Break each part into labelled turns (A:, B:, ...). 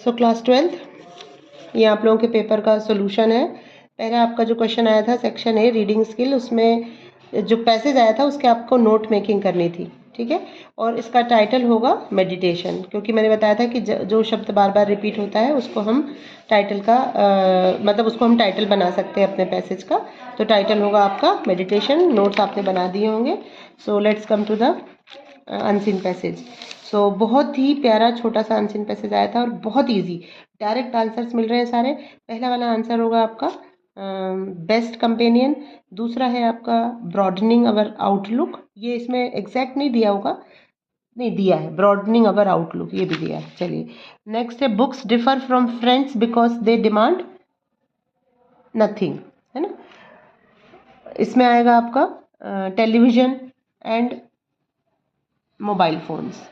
A: So class 12th, ये आप लोगों के पेपर का सोल्यूशन है। पहले आपका जो क्वेश्चन आया था सेक्शन ए रीडिंग स्किल, उसमें जो पैसेज आया था उसके आपको नोट मेकिंग करनी थी, ठीक है। और इसका टाइटल होगा मेडिटेशन, क्योंकि मैंने बताया था कि जो शब्द बार बार रिपीट होता है उसको हम टाइटल का मतलब उसको हम टाइटल बना सकते हैं अपने पैसेज का। तो टाइटल होगा आपका मेडिटेशन। नोट्स आपने बना दिए होंगे। So let's come to the unseen passage. So बहुत ही प्यारा छोटा सा अनसीन पैसेज आया था और बहुत इजी, डायरेक्ट आंसर्स मिल रहे हैं सारे। पहला वाला आंसर होगा आपका बेस्ट कंपेनियन। दूसरा है आपका ब्रॉडनिंग अवर आउटलुक, ये इसमें एग्जैक्ट नहीं दिया होगा, नहीं दिया है, ब्रॉडनिंग अवर आउटलुक ये भी दिया है। चलिए नेक्स्ट है books differ from friends because they demand nothing, है ना। इसमें आएगा आपका television and mobile phones.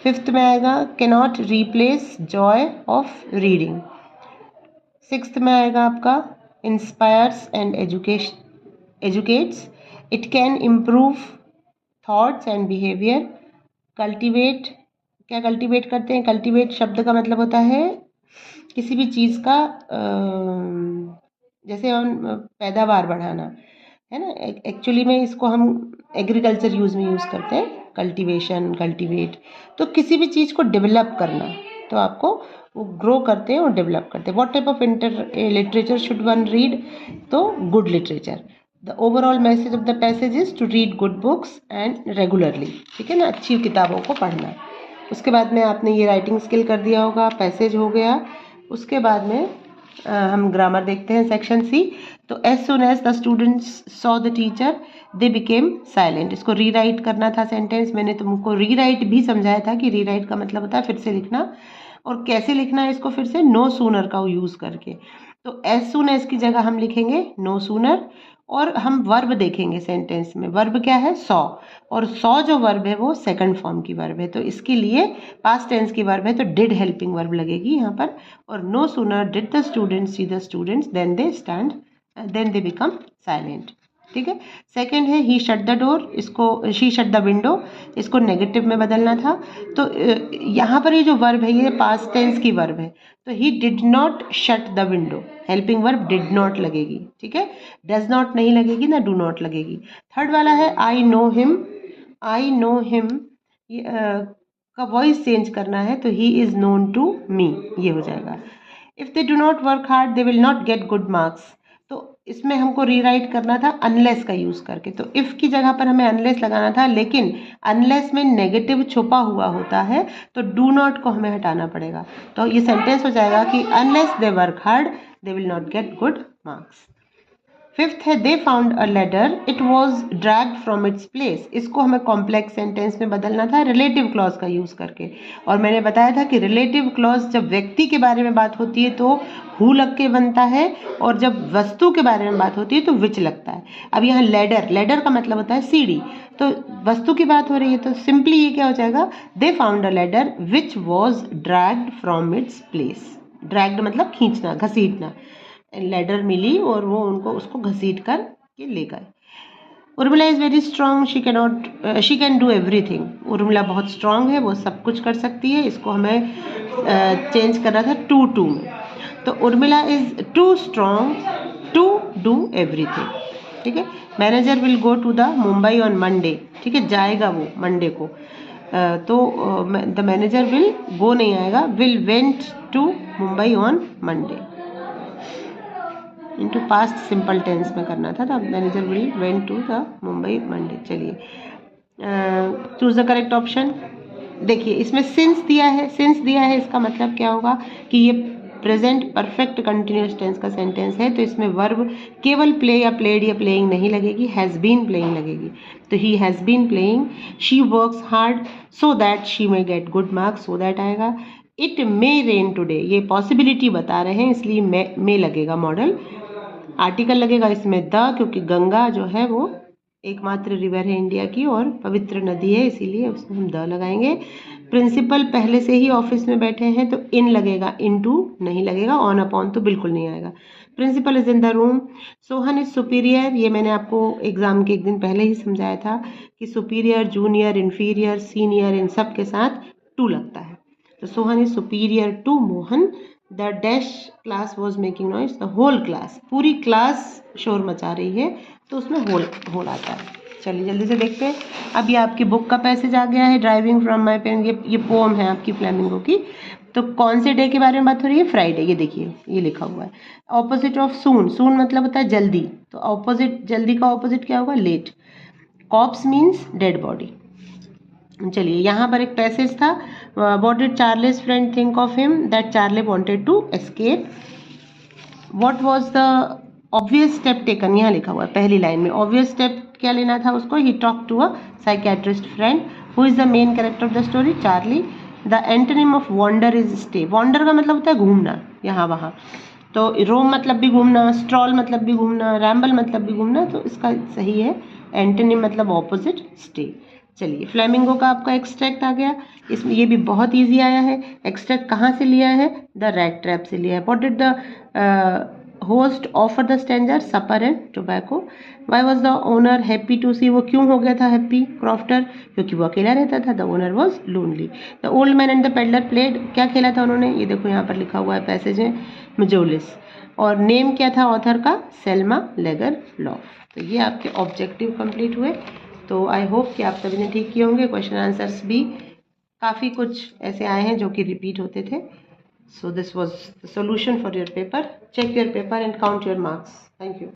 A: Fifth में आएगा cannot replace Joy of reading. Sixth में आएगा आपका inspires and educates. It can improve thoughts and behaviour. Cultivate, क्या कल्टिवेट करते हैं? कल्टिवेट शब्द का मतलब होता है किसी भी चीज़ का जैसे हम पैदावार बढ़ाना, है ना। एक्चुअली में इसको हम एग्रीकल्चर यूज़ में यूज़ करते हैं, कल्टीवेशन, कल्टीवेट। तो किसी भी चीज़ को डेवलप करना, तो आपको वो ग्रो करते हैं और डेवलप करते हैं। What type of literature should one read? तो good literature. The overall message of the passage is to read good books and regularly, ठीक है ना, अच्छी किताबों को पढ़ना। उसके बाद में आपने ये राइटिंग स्किल कर दिया होगा, पैसेज हो गया। उसके बाद में हम ग्रामर देखते हैं सेक्शन सी। तो as soon as the students saw the teacher they became silent. इसको रीराइट करना था सेंटेंस। मैंने तुमको रीराइट भी समझाया था कि रीराइट का मतलब होता है फिर से लिखना। और कैसे लिखना है इसको फिर से? नो सूनर का यूज़ करके। तो एज सुन एज की जगह हम लिखेंगे नो सूनर। और हम वर्ब देखेंगे सेंटेंस में। वर्ब क्या है? सॉ। और सॉ जो वर्ब है वो सेकंड फॉर्म की वर्ब है, तो इसके लिए पास्ट टेंस की वर्ब है तो डिड हेल्पिंग वर्ब लगेगी यहाँ पर। और no sooner did the students see the students then they become silent, ठीक है। सेकंड है ही शट द डोर, इसको शी शट द विंडो, इसको नेगेटिव में बदलना था। तो यहाँ पर ये जो वर्ब है ये पास्ट टेंस की वर्ब है, तो he did not shut the window, helping verb did not लगेगी, ठीक है। डज नॉट नहीं लगेगी ना डू नॉट लगेगी। थर्ड वाला है I know him. I know him का वॉइस चेंज करना है, तो he is known to me, ये हो जाएगा। If they do not work hard they will not get good marks. तो इसमें हमको रीराइट करना था अनलेस का यूज़ करके। तो इफ़ की जगह पर हमें अनलेस लगाना था, लेकिन अनलेस में नेगेटिव छुपा हुआ होता है, तो डू नॉट को हमें हटाना पड़ेगा। तो ये सेंटेंस हो जाएगा कि unless they work hard they will not get good marks. Fifth है they found a ladder it was dragged from its place. इसको हमें कॉम्प्लेक्स सेंटेंस में बदलना था रिलेटिव क्लॉज का यूज़ करके। और मैंने बताया था कि रिलेटिव क्लॉज जब व्यक्ति के बारे में बात होती है तो हु लग के बनता है, और जब वस्तु के बारे में बात होती है तो विच लगता है। अब यहाँ लेडर, लेडर का मतलब होता है सीढ़ी, तो वस्तु की बात हो रही है तो सिंपली ये क्या हो जाएगा? दे found a ladder which was dragged from its place. Dragged मतलब खींचना, घसीटना। लेडर मिली और वो उनको उसको घसीट कर के ले गए। Urmila is very strong, she can do everything. Urmila बहुत स्ट्रॉन्ग है, वो सब कुछ कर सकती है। इसको हमें चेंज करना था टू में। तो Urmila is too strong to do everything, ठीक है। Manager will go to the Mumbai on Monday, ठीक है, जाएगा वो मंडे को। तो द मैनेजर विल गो नहीं आएगा, will went to Mumbai on Monday. Into past simple tense में करना था, the manager will went to the Mumbai Monday. चलिए चूज द करेक्ट ऑप्शन। देखिए इसमें सिंस दिया है, सिंस दिया है, इसका मतलब क्या होगा कि ये प्रेजेंट परफेक्ट कंटिन्यूस टेंस का सेंटेंस है, तो इसमें वर्ब केवल प्ले या प्लेड या प्लेइंग नहीं लगेगी, हैज़ बीन प्लेइंग लगेगी। तो he has been playing. She works hard so that she may get good marks, so that आएगा। इट मे रेन टुडे, ये पॉसिबिलिटी बता रहे हैं इसलिए मे लगेगा मॉडल। आर्टिकल लगेगा इसमें द, क्योंकि गंगा जो है वो एकमात्र रिवर है इंडिया की और पवित्र नदी है, इसीलिए उसमें हम द लगाएंगे। प्रिंसिपल पहले से ही ऑफिस में बैठे हैं तो इन लगेगा, इनटू नहीं लगेगा, ऑन अपॉन तो बिल्कुल नहीं आएगा। Principal is in the room. Sohan is superior, ये मैंने आपको एग्जाम के एक दिन पहले ही समझाया था कि सुपीरियर, जूनियर, इन्फीरियर, सीनियर इन सब के साथ टू लगता है। तो Sohan is superior to Mohan. The dash class was making noise, the whole class, पूरी क्लास शोर मचा रही है, तो उसमें होल आता है। चलिए जल्दी से देखते हैं। अब ये आपकी बुक का पैसेज आ गया है, ड्राइविंग फ्रॉम माई पेरेंट्स, ये पोम है आपकी फ्लेमिंगो की। तो कौन से डे के बारे में बात हो रही है? फ्राइडे। ये देखिए ये लिखा हुआ है। ऑपोजिट ऑफ सून, सून मतलब होता है जल्दी, तो ऑपोजिट, जल्दी का ऑपोजिट क्या होगा? Late. Corpse means dead body. चलिए यहाँ पर एक पैसेज था, what did Charlie's friend think of him, that Charlie wanted to escape. What was the obvious step taken, यहाँ लिखा हुआ है पहली लाइन में। ऑब्वियस स्टेप क्या लेना था उसको? He talk to a psychiatrist friend. Who is the main character of the story? Charlie. The antonym of wonder is stay. Wonder का मतलब होता है घूमना, यहाँ वहाँ। तो रोम मतलब भी घूमना, स्ट्रॉल मतलब भी घूमना, रैम्बल मतलब भी घूमना, तो इसका सही है एंटोनिम मतलब ऑपोजिट, स्टे। चलिए फ्लेमिंगो का आपका एक्सट्रैक्ट आ गया। इसमें ये भी बहुत इजी आया है। एक्सट्रैक्ट कहाँ से लिया है? द रैट ट्रैप से लिया है। What did the host offer the stranger? Supper and tobacco. Why was the owner happy to see? वो क्यों हो गया था हैप्पी क्रॉफ्टर? क्योंकि वो अकेला रहता था। The owner was lonely. The old man and the peddler played, क्या खेला था उन्होंने? ये देखो यहाँ पर लिखा हुआ है पैसेज में, मजोलिस। और नेम क्या था ऑथर का? Selma लेगर loaf. तो ये आपके ऑब्जेक्टिव कंप्लीट हुए। तो आई होप कि आप सभी ने ठीक किए होंगे। क्वेश्चन आंसर्स भी काफ़ी कुछ ऐसे आए हैं जो कि रिपीट होते थे। So this was the solution for your paper. Check your paper and count your marks. Thank you.